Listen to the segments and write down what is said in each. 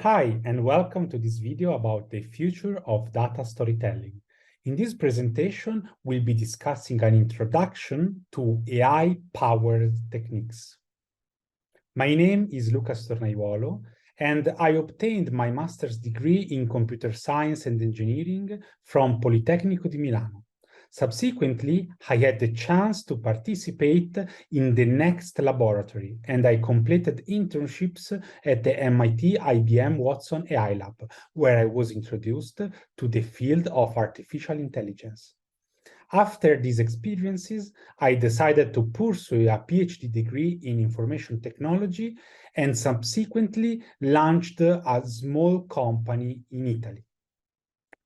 Hi, and welcome to this video about the future of data storytelling. In this presentation, we'll be discussing an introduction to AI-powered techniques. My name is Luca Stomaiuolo, and I obtained my master's degree in computer science and engineering from Politecnico di Milano. Subsequently, I had the chance to participate in the NEXT laboratory, and I completed internships at the MIT IBM Watson AI Lab, where I was introduced to the field of artificial intelligence. After these experiences, I decided to pursue a PhD degree in information technology and subsequently launched a small company in Italy.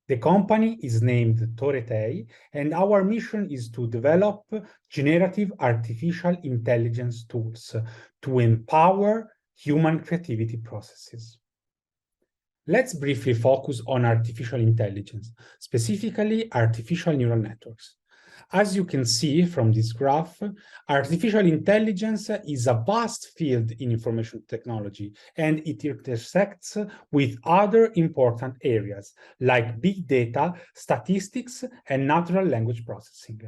The company is named Toretei, and our mission is to develop generative artificial intelligence tools to empower human creativity processes. Let's briefly focus on artificial intelligence, specifically artificial neural networks. As you can see from this graph, artificial intelligence is a vast field in information technology, and it intersects with other important areas like big data, statistics, and natural language processing.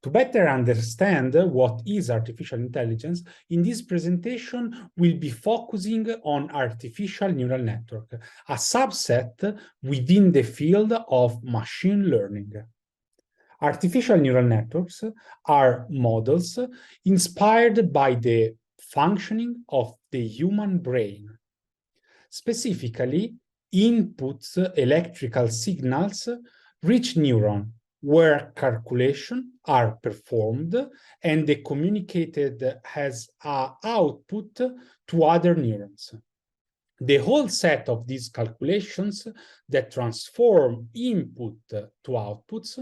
To better understand what is artificial intelligence, in this presentation, we'll be focusing on artificial neural network, a subset within the field of machine learning. Artificial neural networks are models inspired by the functioning of the human brain. Specifically, inputs electrical signals reach neuron, where calculations are performed and they communicated as an output to other neurons. The whole set of these calculations that transform input to outputs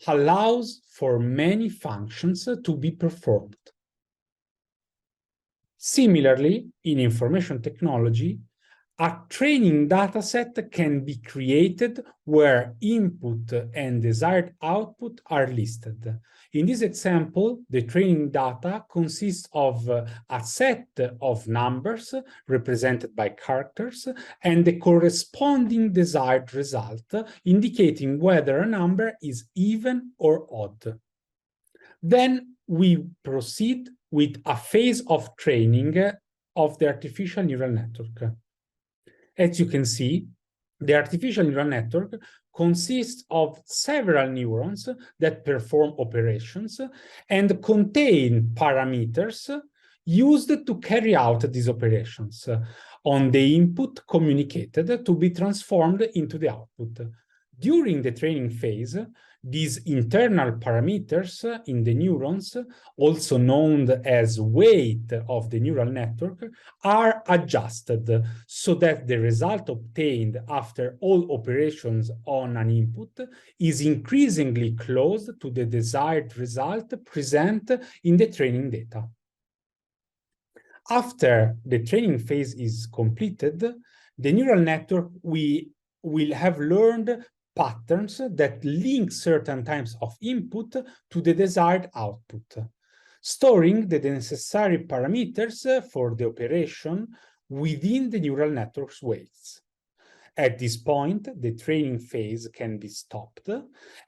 allows for many functions to be performed. Similarly, in information technology, a training dataset can be created where input and desired output are listed. In this example, the training data consists of a set of numbers represented by characters and the corresponding desired result, indicating whether a number is even or odd. Then we proceed with a phase of training of the artificial neural network. As you can see, the artificial neural network consists of several neurons that perform operations and contain parameters used to carry out these operations on the input communicated to be transformed into the output. During the training phase, these internal parameters in the neurons, also known as weight of the neural network, are adjusted so that the result obtained after all operations on an input is increasingly close to the desired result present in the training data. After the training phase is completed, the neural network will have learned patterns that link certain types of input to the desired output, storing the necessary parameters for the operation within the neural network's weights. At this point, the training phase can be stopped,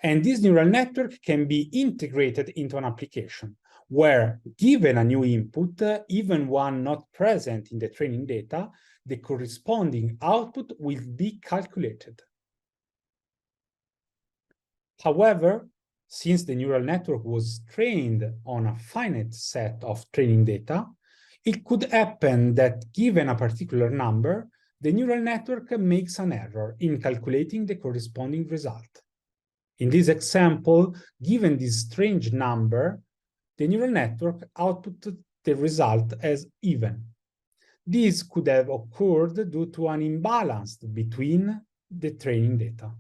and this neural network can be integrated into an application, where, given a new input, even one not present in the training data, the corresponding output will be calculated. However, since the neural network was trained on a finite set of training data, it could happen that, given a particular number, the neural network makes an error in calculating the corresponding result. In this example, given this strange number, the neural network outputted the result as even. This could have occurred due to an imbalance between the training data.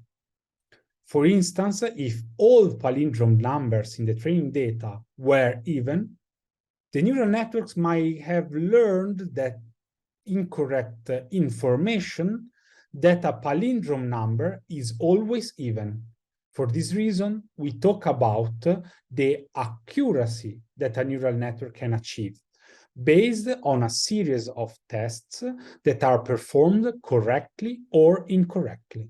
For instance, if all palindrome numbers in the training data were even, the neural networks might have learned that incorrect information that a palindrome number is always even. For this reason, we talk about the accuracy that a neural network can achieve. based on a series of tests that are performed correctly or incorrectly.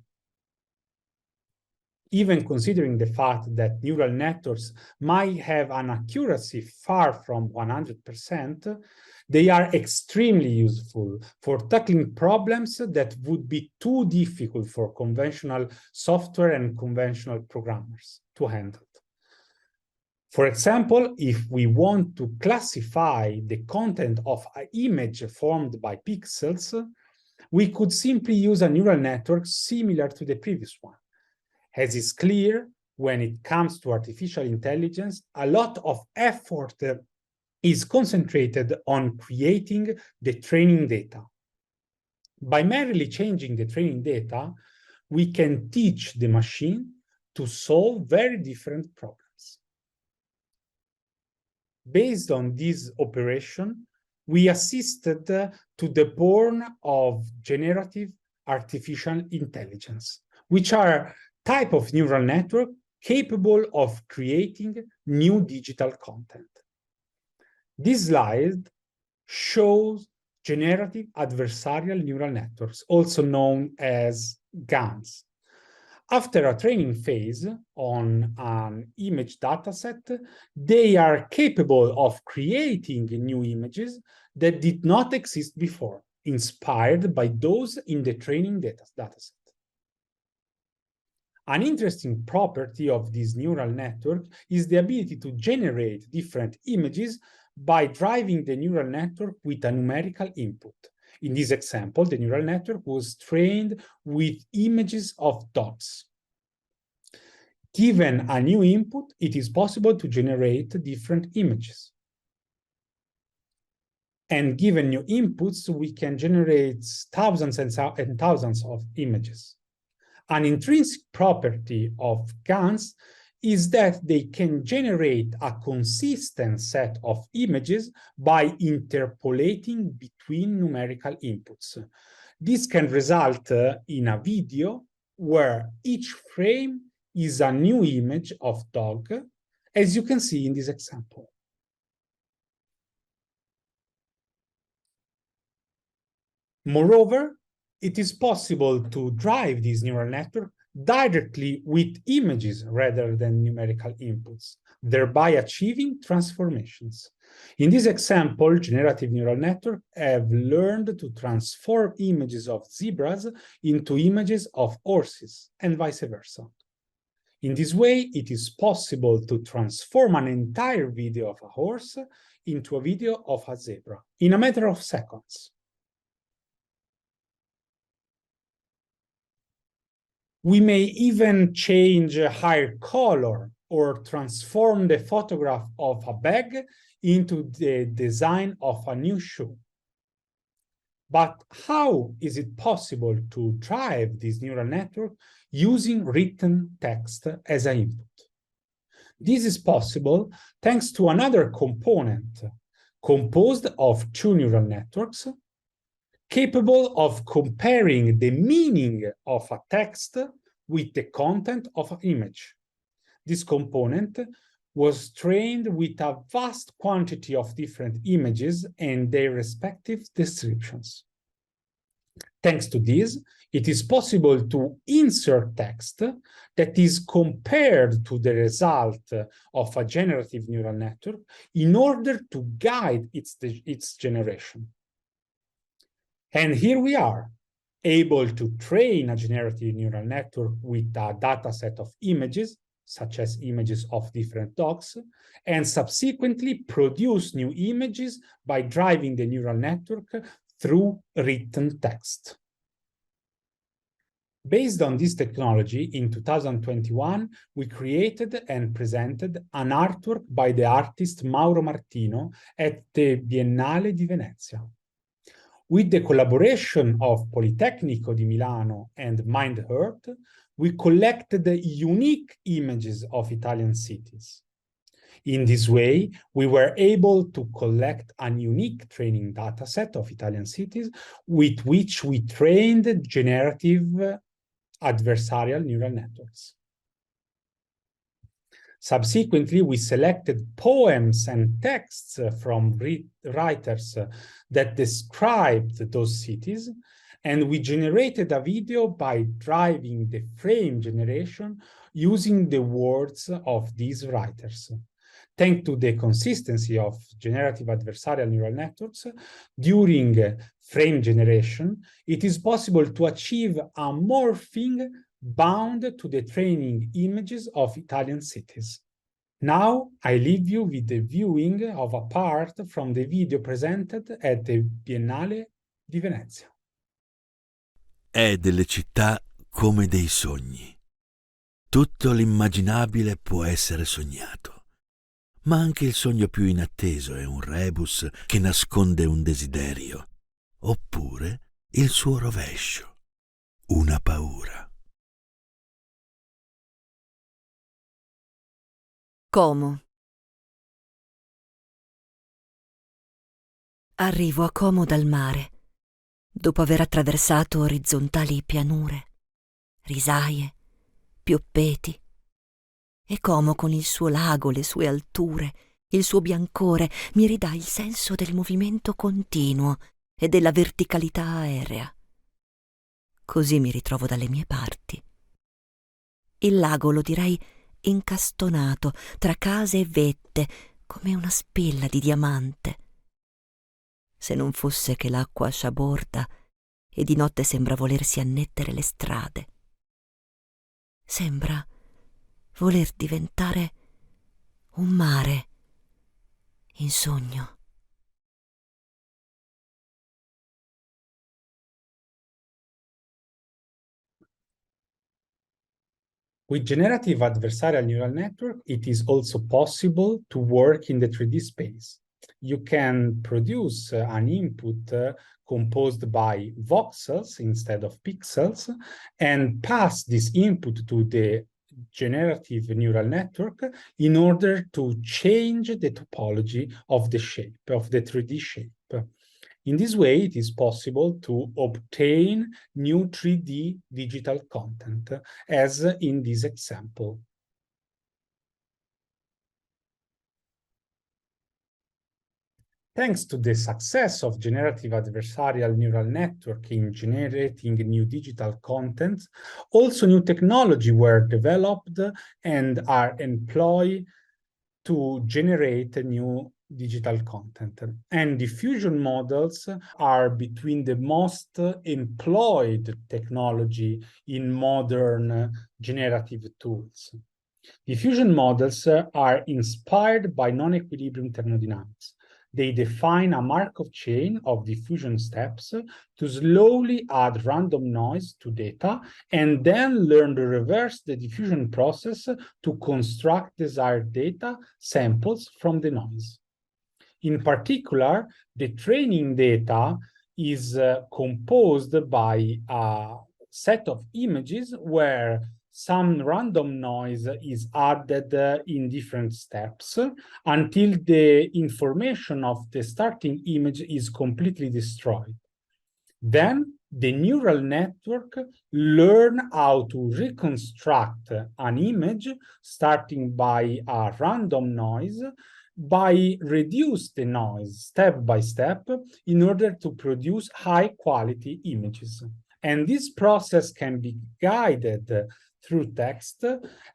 Even considering the fact that neural networks might have an accuracy far from 100%, they are extremely useful for tackling problems that would be too difficult for conventional software and conventional programmers to handle. For example, if we want to classify the content of an image formed by pixels, we could simply use a neural network similar to the previous one. As is clear, when it comes to artificial intelligence, a lot of effort is concentrated on creating the training data. By merely changing the training data, we can teach the machine to solve very different problems. Based on this operation, we assisted to the born of generative artificial intelligence, which are type of neural network capable of creating new digital content. This slide shows generative adversarial neural networks, also known as GANs. After a training phase on an image dataset, they are capable of creating new images that did not exist before, inspired by those in the training dataset. An interesting property of this neural network is the ability to generate different images by driving the neural network with a numerical input. In this example, the neural network was trained with images of dogs. Given a new input, it is possible to generate different images. And given new inputs, we can generate thousands and thousands of images. An intrinsic property of GANs is that they can generate a consistent set of images by interpolating between numerical inputs. This can result in a video where each frame is a new image of dog, as you can see in this example. Moreover, it is possible to drive this neural network directly with images rather than numerical inputs, thereby achieving transformations. In this example, generative neural networks have learned to transform images of zebras into images of horses and vice versa. In this way, it is possible to transform an entire video of a horse into a video of a zebra in a matter of seconds. We may even change a hair color or transform the photograph of a bag into the design of a new shoe. But how is it possible to drive this neural network using written text as an input? This is possible thanks to another component composed of two neural networks capable of comparing the meaning of a text with the content of an image. This component was trained with a vast quantity of different images and their respective descriptions. Thanks to this, it is possible to insert text that is compared to the result of a generative neural network in order to guide its generation. And here we are, able to train a generative neural network with a data set of images, such as images of different dogs, and subsequently produce new images by driving the neural network through written text. Based on this technology, in 2021, we created and presented an artwork by the artist Mauro Martino at the Biennale di Venezia. With the collaboration of Politecnico di Milano and MindEarth, we collected unique images of Italian cities. In this way, we were able to collect a unique training dataset of Italian cities with which we trained generative adversarial neural networks. Subsequently, we selected poems and texts from writers that described those cities, and we generated a video by driving the frame generation using the words of these writers. Thanks to the consistency of generative adversarial neural networks, during frame generation, it is possible to achieve a morphing bound to the training images of Italian cities. Now I leave you with the viewing of a part from the video presented at the Biennale di Venezia. È delle città come dei sogni. Tutto l'immaginabile può essere sognato, ma anche il sogno più inatteso è un rebus che nasconde un desiderio, oppure il suo rovescio, una paura. Como. Arrivo a Como dal mare, dopo aver attraversato orizzontali pianure, risaie, pioppeti, e Como con il suo lago, le sue alture, il suo biancore mi ridà il senso del movimento continuo e della verticalità aerea. Così mi ritrovo dalle mie parti. Il lago lo direi incastonato tra case e vette come una spilla di diamante. Se non fosse che l'acqua sciaborda e di notte sembra volersi annettere le strade. Sembra voler diventare un mare in sogno. With generative adversarial neural network, it is also possible to work in the 3D space. You can produce an input composed by voxels instead of pixels and pass this input to the generative neural network in order to change the topology of the shape, of the 3D shape. In this way, it is possible to obtain new 3D digital content, as in this example. Thanks to the success of generative adversarial neural network in generating new digital content, also new technology were developed and are employed to generate new digital content. And diffusion models are between the most employed technology in modern generative tools. Diffusion models are inspired by non-equilibrium thermodynamics. They define a Markov chain of diffusion steps to slowly add random noise to data and then learn to reverse the diffusion process to construct desired data samples from the noise. In particular, the training data is composed by a set of images where some random noise is added in different steps until the information of the starting image is completely destroyed. Then the neural network learns how to reconstruct an image starting by a random noise by reduce the noise step by step in order to produce high quality images. And this process can be guided through text,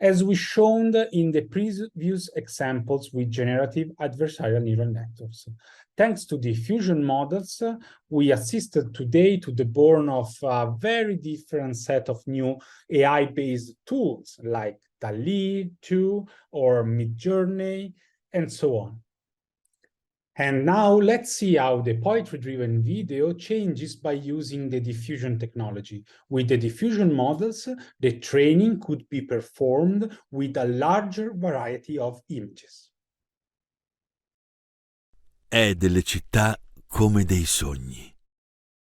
as we shown in the previous examples with generative adversarial neural networks. Thanks to diffusion models, we assisted today to the born of a very different set of new AI-based tools like DALL-E 2 or Midjourney, and so on. And now let's see how the poetry-driven video changes by using the diffusion technology. With the diffusion models, the training could be performed with a larger variety of images. È delle città come dei sogni.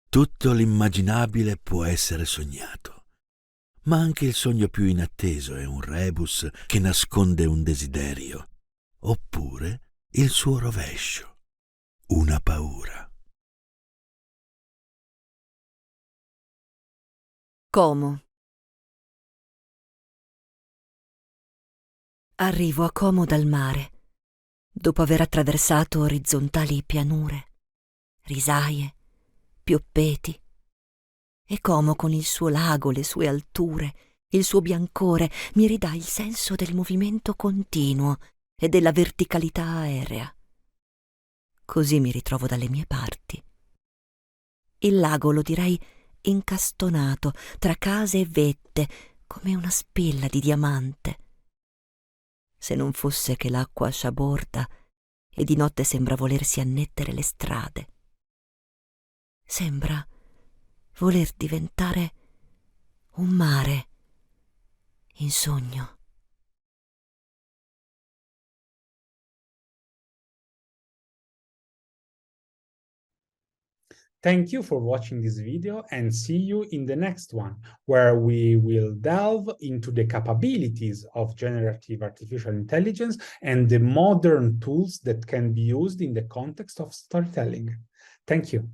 Tutto l'immaginabile può essere sognato, ma anche il sogno più inatteso è un rebus che nasconde un desiderio, oppure il suo rovescio, una paura. Como. Arrivo a Como dal mare, dopo aver attraversato orizzontali pianure, risaie, pioppeti, e Como con il suo lago, le sue alture, il suo biancore mi ridà il senso del movimento continuo e della verticalità aerea. Così mi ritrovo dalle mie parti. Il lago lo direi incastonato tra case e vette, come una spilla di diamante. Se non fosse che l'acqua sciaborda e di notte sembra volersi annettere le strade. Sembra voler diventare un mare in sogno. Thank you for watching this video and see you in the next one, where we will delve into the capabilities of generative artificial intelligence and the modern tools that can be used in the context of storytelling. Thank you.